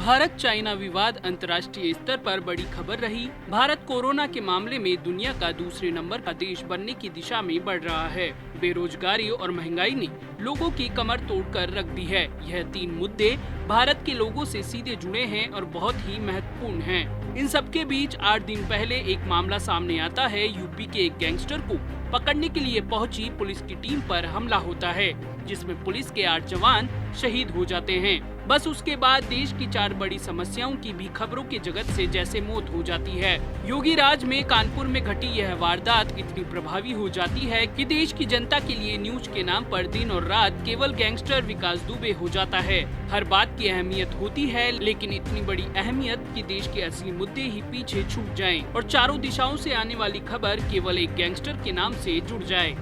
Bharat China विवाद अंतर्राष्ट्रीय स्तर पर बड़ी खबर रही। भारत कोरोना के मामले में दुनिया का दूसरे नंबर का देश बनने की दिशा में बढ़ रहा है। बेरोजगारी और महंगाई ने लोगों की कमर तोड़कर रख दी है। यह तीन मुद्दे भारत के लोगों से सीधे जुड़े हैं और बहुत ही महत्वपूर्ण हैं। इन सबके बीच 8 दिन पहले एक मामला सामने आता है। यूपी के एक गैंगस्टर को पकड़ने के लिए पहुंची पुलिस की टीम पर हमला होता है, जिसमें पुलिस के 8 जवान शहीद हो जाते हैं। बस उसके बाद देश की 4 बड़ी समस्याओं की भी खबरों के जगत से जैसे मौत हो जाती है। योगी राज में कानपुर में घटी यह वारदात इतनी प्रभावी हो जाती है कि देश की जनता के लिए न्यूज के नाम पर दिन और रात केवल गैंगस्टर विकास दुबे हो जाता है। हर बात की अहमियत होती है, लेकिन इतनी बड़ी अहमियत कि देश के असली मुद्दे ही पीछे छूट जाएं और चारों दिशाओं से आने वाली खबर केवल एक गैंगस्टर के नाम से जुड़ जाए।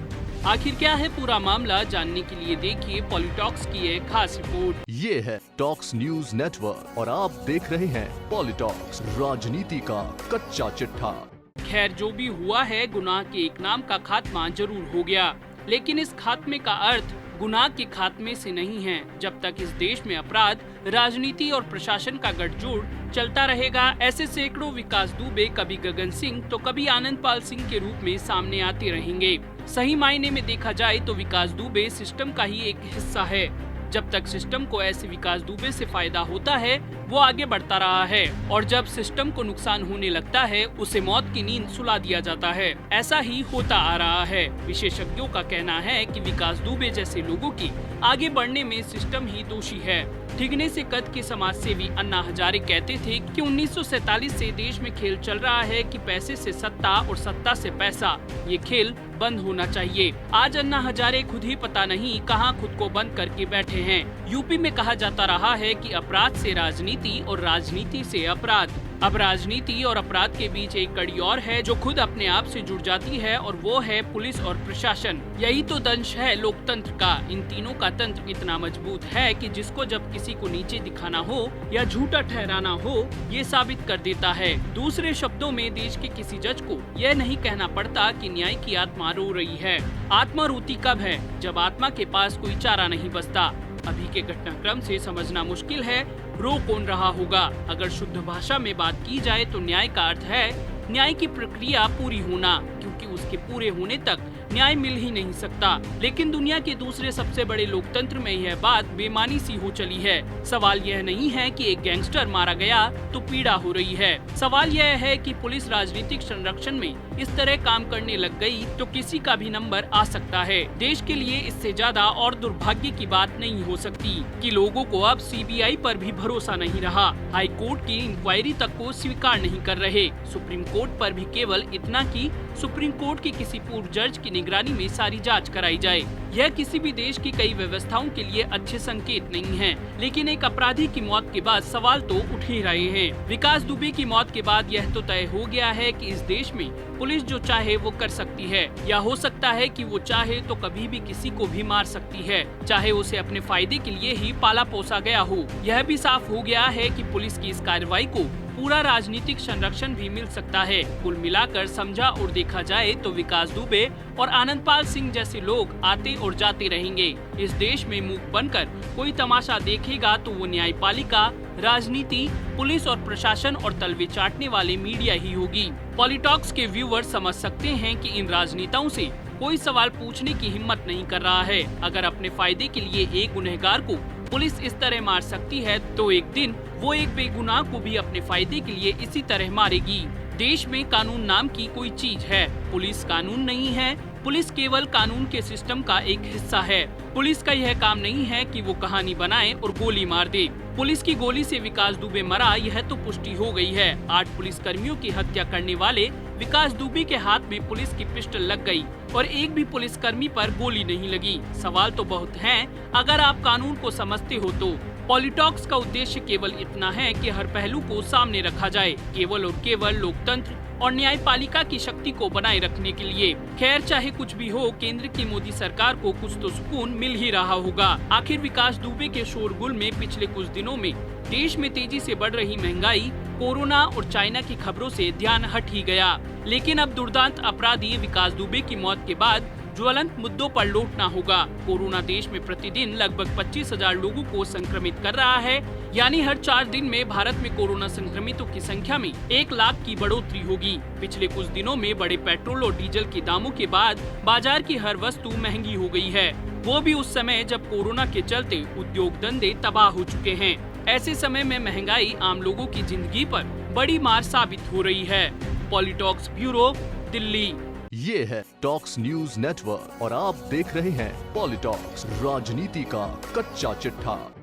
आखिर क्या है पूरा मामला, जानने के लिए देखिए पॉलिटॉक्स की एक खास रिपोर्ट। ये है टॉक्स न्यूज नेटवर्क और आप देख रहे हैं पॉलिटॉक्स, राजनीति का कच्चा चिट्ठा। खैर, जो भी हुआ है, गुनाह के एक नाम का खात्मा जरूर हो गया, लेकिन इस खात्मे का अर्थ गुनाह के खात्मे से नहीं है। जब तक इस देश में अपराध, राजनीति और प्रशासन का गठजोड़ चलता रहेगा, ऐसे सैकड़ों विकास दुबे, कभी गगन सिंह तो कभी आनंदपाल सिंह के रूप में सामने आते रहेंगे। सही मायने में देखा जाए तो विकास दुबे सिस्टम का ही एक हिस्सा है। जब तक सिस्टम को ऐसे विकास दुबे से फायदा होता है, वो आगे बढ़ता रहा है, और जब सिस्टम को नुकसान होने लगता है, उसे मौत की नींद सुला दिया जाता है। ऐसा ही होता आ रहा है। विशेषज्ञों का कहना है कि विकास दुबे जैसे लोगों की आगे बढ़ने में सिस्टम ही दोषी है। ठिगने से कद के समाज सेवी अन्ना हजारे कहते थे कि 1947 से देश में खेल चल रहा है कि पैसे से सत्ता और सत्ता से पैसा। ये खेल बंद होना चाहिए। आज अन्ना हजारे खुद ही पता नहीं कहां खुद को बंद करके बैठे हैं। यूपी में कहा जाता रहा है कि अपराध से राजनीति और राजनीति से अपराध। अब राजनीति और अपराध के बीच एक कड़ी और है जो खुद अपने आप से जुड़ जाती है, और वो है पुलिस और प्रशासन। यही तो दंश है लोकतंत्र का। इन तीनों का तंत्र इतना मजबूत है कि जिसको जब किसी को नीचे दिखाना हो या झूठा ठहराना हो, ये साबित कर देता है। दूसरे शब्दों में, देश के किसी जज को यह नहीं कहना पड़ता कि न्याय की आत्मा रो रही है। आत्मा रोती कब है? जब आत्मा के पास कोई चारा नहीं बचता। अभी के घटनाक्रम से समझना मुश्किल है रो कौन रहा होगा। अगर शुद्ध भाषा में बात की जाए तो न्याय का अर्थ है न्याय की प्रक्रिया पूरी होना, क्योंकि उसके पूरे होने तक न्याय मिल ही नहीं सकता। लेकिन दुनिया के दूसरे सबसे बड़े लोकतंत्र में यह बात बेमानी सी हो चली है। सवाल यह नहीं है कि एक गैंगस्टर मारा गया तो पीड़ा हो रही है। सवाल यह है कि पुलिस राजनीतिक संरक्षण में इस तरह काम करने लग गई तो किसी का भी नंबर आ सकता है। देश के लिए इससे ज्यादा और दुर्भाग्य की बात नहीं हो सकती कि लोगों को अब सीबीआई पर भी भरोसा नहीं रहा। हाई कोर्ट की इंक्वायरी तक को स्वीकार नहीं कर रहे। सुप्रीम कोर्ट पर भी केवल इतना कि सुप्रीम कोर्ट की किसी पूर्व जज की निगरानी में सारी जांच कराई जाए। यह किसी भी देश की कई व्यवस्थाओं के लिए अच्छे संकेत नहीं है। लेकिन एक अपराधी की मौत के बाद सवाल तो उठ ही रहे हैं। विकास दुबे की मौत के बाद यह तो तय हो गया है कि इस देश में पुलिस जो चाहे वो कर सकती है, या हो सकता है कि वो चाहे तो कभी भी किसी को भी मार सकती है, चाहे उसे अपने फायदे के लिए ही पाला पोसा गया हो। यह भी साफ हो गया है कि पुलिस की इस कार्रवाई को पूरा राजनीतिक संरक्षण भी मिल सकता है। कुल मिलाकर समझा और देखा जाए तो विकास दुबे और आनंदपाल सिंह जैसे लोग आते और जाते रहेंगे। इस देश में मूक बनकर कोई तमाशा देखेगा तो वो न्यायपालिका, राजनीति, पुलिस और प्रशासन और तलवे चाटने वाले मीडिया ही होगी। पॉलिटॉक्स के व्यूअर्स समझ सकते हैं कि इन राजनेताओं से कोई सवाल पूछने की हिम्मत नहीं कर रहा है। अगर अपने फायदे के लिए एक गुनहगार को पुलिस इस तरह मार सकती है तो एक दिन वो एक बेगुनाह को भी अपने फायदे के लिए इसी तरह मारेगी। देश में कानून नाम की कोई चीज है, पुलिस कानून नहीं है। पुलिस केवल कानून के सिस्टम का एक हिस्सा है। पुलिस का यह काम नहीं है कि वो कहानी बनाए और गोली मार दे। पुलिस की गोली से विकास दुबे मरा, यह तो पुष्टि हो गई है। 8 पुलिस कर्मियों की हत्या करने वाले विकास दुबे के हाथ में पुलिस की पिस्टल लग गई और एक भी पुलिसकर्मी पर गोली नहीं लगी। सवाल तो बहुत हैं, अगर आप कानून को समझते हो तो। पॉलिटॉक्स का उद्देश्य केवल इतना है कि हर पहलू को सामने रखा जाए, केवल और केवल लोकतंत्र और न्यायपालिका की शक्ति को बनाए रखने के लिए। खैर, चाहे कुछ भी हो, केंद्र की मोदी सरकार को कुछ तो सुकून मिल ही रहा होगा। आखिर विकास दुबे के शोरगुल में पिछले कुछ दिनों में देश में तेजी से बढ़ रही महंगाई, कोरोना और चाइना की खबरों से ध्यान हट ही गया। लेकिन अब दुर्दांत अपराधी विकास दुबे की मौत के बाद ज्वलंत मुद्दों पर लौटना होगा। कोरोना देश में प्रतिदिन लगभग 25,000 लोगों को संक्रमित कर रहा है। यानी हर 4 दिन में भारत में कोरोना संक्रमितों की संख्या में 1 लाख की बढ़ोतरी होगी। पिछले कुछ दिनों में बढ़े पेट्रोल और डीजल के दामों के बाद बाजार की हर वस्तु महंगी हो गई है, वो भी उस समय जब कोरोना के चलते उद्योग धंधे तबाह हो चुके हैं। ऐसे समय में महंगाई आम लोगों की जिंदगी पर बड़ी मार साबित हो रही है। पॉलिटॉक्स ब्यूरो, दिल्ली। ये है टॉक्स न्यूज नेटवर्क और आप देख रहे हैं पॉलिटॉक्स, राजनीति का कच्चा चिट्ठा।